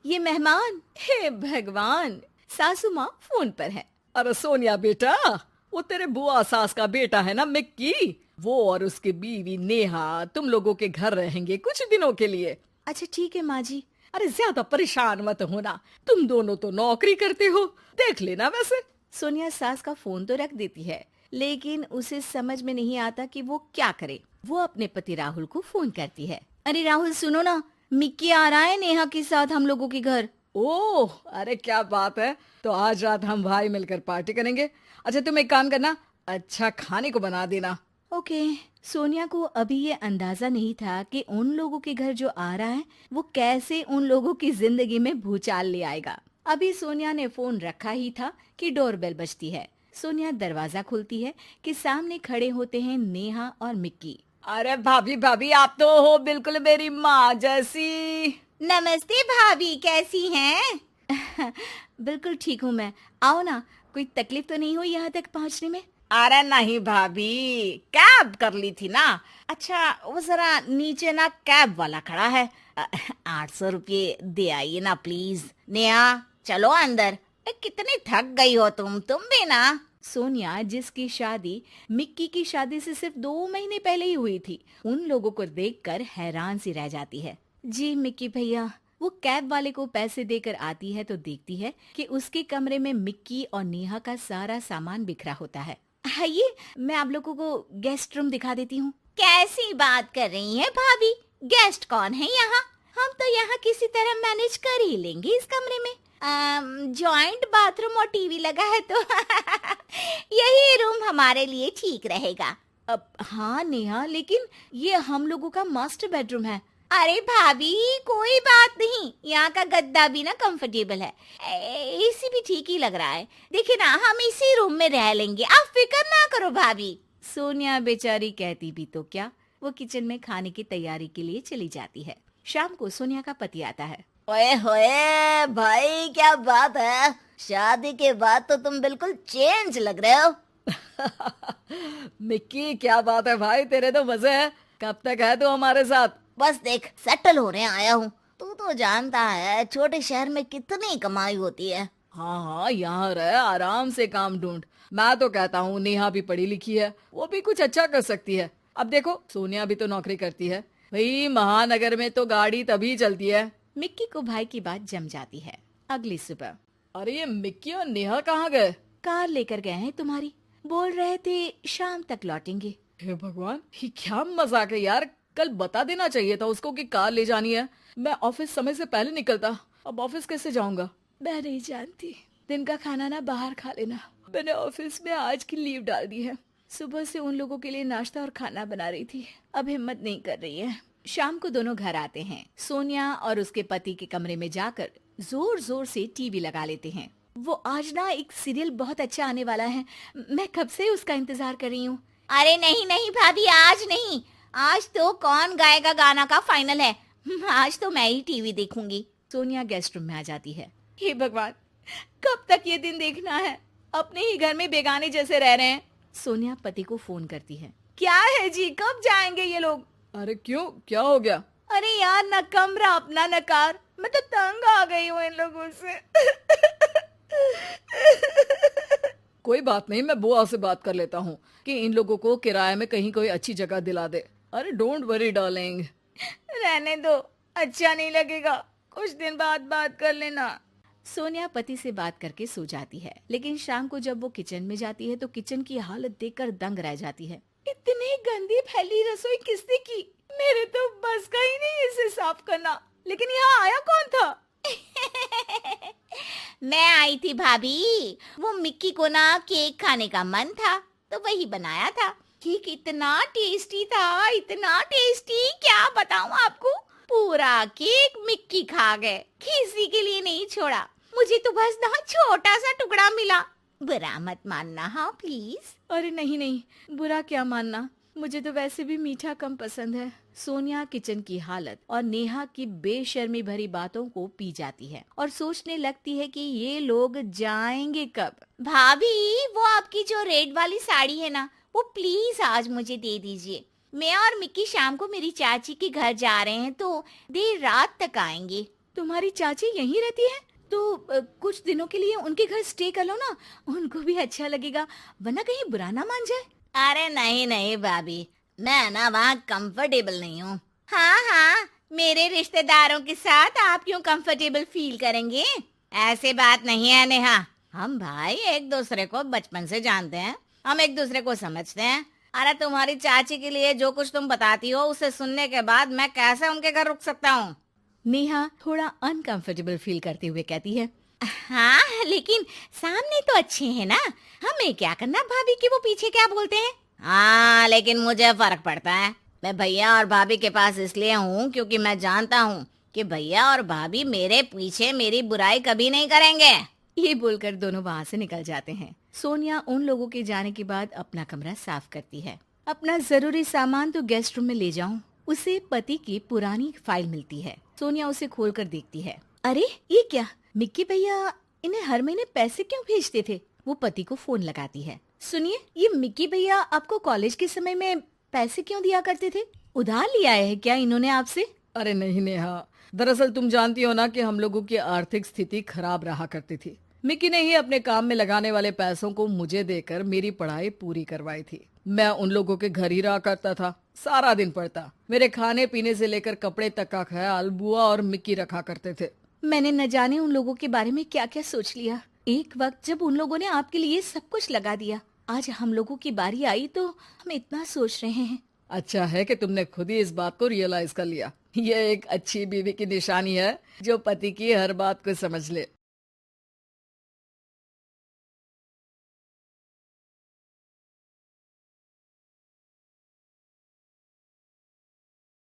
ये मेहमान, हे भगवान, सासू माँ फोन पर है। अरे सोनिया बेटा, वो तेरे बुआ सास का बेटा है ना मिक्की, वो और उसकी बीवी नेहा तुम लोगों के घर रहेंगे कुछ दिनों के लिए। अच्छा ठीक है माँ जी। अरे ज्यादा परेशान मत होना, तुम दोनों तो नौकरी करते हो, देख लेना वैसे। सोनिया सास का फोन तो रख देती है, लेकिन उसे समझ में नहीं आता कि वो क्या करे। वो अपने पति राहुल को फोन करती है। अरे राहुल सुनो ना, मिक्की आ रहा है नेहा के साथ हम लोगों के घर। ओह, अरे क्या बात है, तो आज रात हम भाई मिलकर पार्टी करेंगे। अच्छा तुम एक काम करना, अच्छा खाने को बना देना। ओके। सोनिया को अभी ये अंदाजा नहीं था कि उन लोगों के घर जो आ रहा है वो कैसे उन लोगों की जिंदगी में भूचाल ले आएगा। अभी सोनिया ने फोन रखा ही था कि डोरबेल बजती है। सोनिया दरवाजा खोलती है कि सामने खड़े होते हैं नेहा और मिक्की। अरे भाभी भाभी, आप तो हो बिल्कुल मेरी माँ जैसी। नमस्ते भाभी, कैसी हैं? बिल्कुल ठीक हूँ मैं। आओ ना, कोई तकलीफ तो नहीं हुई यहाँ तक पहुँचने में? अरे नहीं भाभी, कैब कर ली थी ना। अच्छा वो जरा नीचे ना कैब वाला खड़ा है, 800 रुपये दे आइए ना प्लीज। नेहा चलो अंदर। कितनी थक गई हो तुम भी ना। सोनिया, जिसकी शादी मिक्की की शादी से सिर्फ 2 महीने पहले ही हुई थी, उन लोगों को देखकर हैरान सी रह जाती है। जी मिक्की भैया। वो कैब वाले को पैसे देकर आती है तो देखती है कि उसके कमरे में मिक्की और नेहा का सारा सामान बिखरा होता है। आइए, मैं आप लोगों को गेस्ट रूम दिखा देती हूँ। कैसी बात कर रही हैं भाभी? गेस्ट कौन है यहाँ? हम तो यहाँ किसी तरह मैनेज कर ही लेंगे इस कमरे में। जॉइंट बाथरूम और टीवी लगा है तो यही रूम हमारे लिए ठीक रहेगा। अब हाँ नेहा, लेकिन ये हम लोगों का मास्टर बेडरूम है। अरे भाभी कोई बात नहीं, यहाँ का गद्दा भी ना कंफर्टेबल है, एसी भी ठीक ही लग रहा है। देखिए ना, हम इसी रूम में रह लेंगे, आप फिक्र ना करो भाभी। सोनिया बेचारी कहती भी तो क्या, वो किचन में खाने की तैयारी के लिए चली जाती है। शाम को सोनिया का पति आता है। ओए होए भाई, क्या बात है, शादी के बाद तो तुम बिल्कुल चेंज लग रहे हो। मिक्की क्या बात है भाई, तेरे तो मजे है। कब तक है तू हमारे साथ? बस देख, सेटल होने आया हूँ। तू तो जानता है छोटे शहर में कितनी कमाई होती है। हाँ हाँ, यहाँ रह, आराम से काम ढूंढ। मैं तो कहता हूँ नेहा भी पढ़ी लिखी है, वो भी कुछ अच्छा कर सकती है। अब देखो सोनिया भी तो नौकरी करती है भाई, महानगर में तो गाड़ी तभी चलती है। मिक्की को भाई की बात जम जाती है। अगली सुबह। अरे ये मिक्की और नेहा कहाँ गए? कार लेकर गए हैं तुम्हारी, बोल रहे थे शाम तक लौटेंगे। हे भगवान, ये क्या मजाक है यार, कल बता देना चाहिए था उसको कि कार ले जानी है। मैं ऑफिस समय से पहले निकलता, अब ऑफिस कैसे जाऊंगा? मैं नहीं जानती, दिन का खाना ना बाहर खा लेना। मैंने ऑफिस में आज की लीव डाल दी है। सुबह से उन लोगों के लिए नाश्ता और खाना बना रही थी, अब हिम्मत नहीं कर रही है। शाम को दोनों घर आते हैं। सोनिया और उसके पति के कमरे में जाकर जोर जोर से टीवी लगा लेते हैं। वो आज ना एक सीरियल बहुत अच्छा आने वाला है, मैं कब से उसका इंतजार कर रही हूँ। अरे नहीं नहीं भाभी, आज नहीं, आज तो कौन गाएगा गाना का फाइनल है। आज तो मैं ही टीवी देखूंगी। सोनिया गेस्ट रूम में आ जाती है। हे भगवान, कब तक ये दिन देखना है, अपने ही घर में बेगाने जैसे रह रहे हैं। सोनिया पति को फोन करती है। क्या है जी, कब जाएंगे ये लोग? अरे क्यों, क्या हो गया? अरे यार, न कमरा अपना न कार, मैं तो तंग आ गई हूँ इन लोगों से। कोई बात नहीं, मैं बुआ से बात कर लेता हूँ कि इन लोगों को किराए में कहीं कोई अच्छी जगह दिला दे। अरे डोंट वरी डार्लिंग। रहने दो, अच्छा नहीं लगेगा, कुछ दिन बाद बात कर लेना। सोनिया पति से बात करके सो जाती है, लेकिन शाम को जब वो किचन में जाती है तो किचन की हालत देखकर दंग रह जाती है। इतनी गंदी फैली रसोई किसने की? मेरे तो बस का ही नहीं इसे साफ करना। लेकिन यहाँ आया कौन था? मैं आई थी भाभी, वो मिक्की को ना केक खाने का मन था तो वही बनाया था। केक इतना टेस्टी था, इतना टेस्टी, क्या बताऊं आपको। पूरा केक मिक्की खा गए, किसी के लिए नहीं छोड़ा। मुझे तो बस ना छोटा सा टुकड़ा मिला। बुरा मत मानना हाँ प्लीज। अरे नहीं नहीं, बुरा क्या मानना, मुझे तो वैसे भी मीठा कम पसंद है। सोनिया किचन की हालत और नेहा की बेशर्मी भरी बातों को पी जाती है और सोचने लगती है कि ये लोग जाएंगे कब। भाभी, वो आपकी जो रेड वाली साड़ी है ना, वो प्लीज आज मुझे दे दीजिए। मैं और मिक्की शाम को मेरी चाची के घर जा रहे हैं तो देर रात तक आएंगे। तुम्हारी चाची यहीं रहती है? तो कुछ दिनों के लिए उनके घर स्टे कर लो ना, उनको भी अच्छा लगेगा, वरना कहीं बुरा ना मान जाए। अरे नहीं नहीं भाभी, मैं ना वहाँ कंफर्टेबल नहीं हूँ। हाँ हाँ, मेरे रिश्तेदारों के साथ आप क्यों कंफर्टेबल फील करेंगे? ऐसी बात नहीं है नेहा, हम भाई एक दूसरे को बचपन से जानते हैं, हम एक दूसरे को समझते हैं। अरे तुम्हारी चाची के लिए जो कुछ तुम बताती हो उसे सुनने के बाद मैं कैसे उनके घर रुक सकता हूँ? नेहा थोड़ा अनकंफर्टेबल फील करते हुए कहती है, हाँ लेकिन सामने तो अच्छे हैं ना, हमें क्या करना भाभी कि वो पीछे क्या बोलते हैं। हाँ लेकिन मुझे फर्क पड़ता है। मैं भैया और भाभी के पास इसलिए हूँ क्योंकि मैं जानता हूँ कि भैया और भाभी मेरे पीछे मेरी बुराई कभी नहीं करेंगे। ये बोलकर दोनों वहाँ से निकल जाते हैं। सोनिया उन लोगों के जाने के बाद अपना कमरा साफ करती है। अपना जरूरी सामान तो गेस्ट रूम में ले जाऊं। उसे पति की पुरानी फाइल मिलती है। सोनिया उसे खोलकर देखती है। अरे ये क्या, मिक्की भैया इन्हें हर महीने पैसे क्यों भेजते थे? वो पति को फोन लगाती है। सुनिए, ये मिक्की भैया आपको कॉलेज के समय में पैसे क्यों दिया करते थे? उधार लिया है क्या इन्होंने आपसे? अरे नहीं नेहा, दरअसल तुम जानती हो ना कि हम लोगों की आर्थिक स्थिति खराब रहा करती थी। मिकी ने ही अपने काम में लगाने वाले पैसों को मुझे देकर मेरी पढ़ाई पूरी करवाई थी। मैं उन लोगों के घर ही रहा करता था, सारा दिन पढ़ता। मेरे खाने पीने से लेकर कपड़े तक का ख्याल बुआ और मिक्की रखा करते थे। मैंने न जाने उन लोगों के बारे में क्या क्या सोच लिया। एक वक्त जब उन लोगों ने आपके लिए सब कुछ लगा दिया, आज हम लोगों की बारी आई तो हम इतना सोच रहे हैं। अच्छा है कि तुमने खुद ही इस बात को रियलाइज कर लिया। ये एक अच्छी बीवी की निशानी है जो पति की हर बात को समझ ले।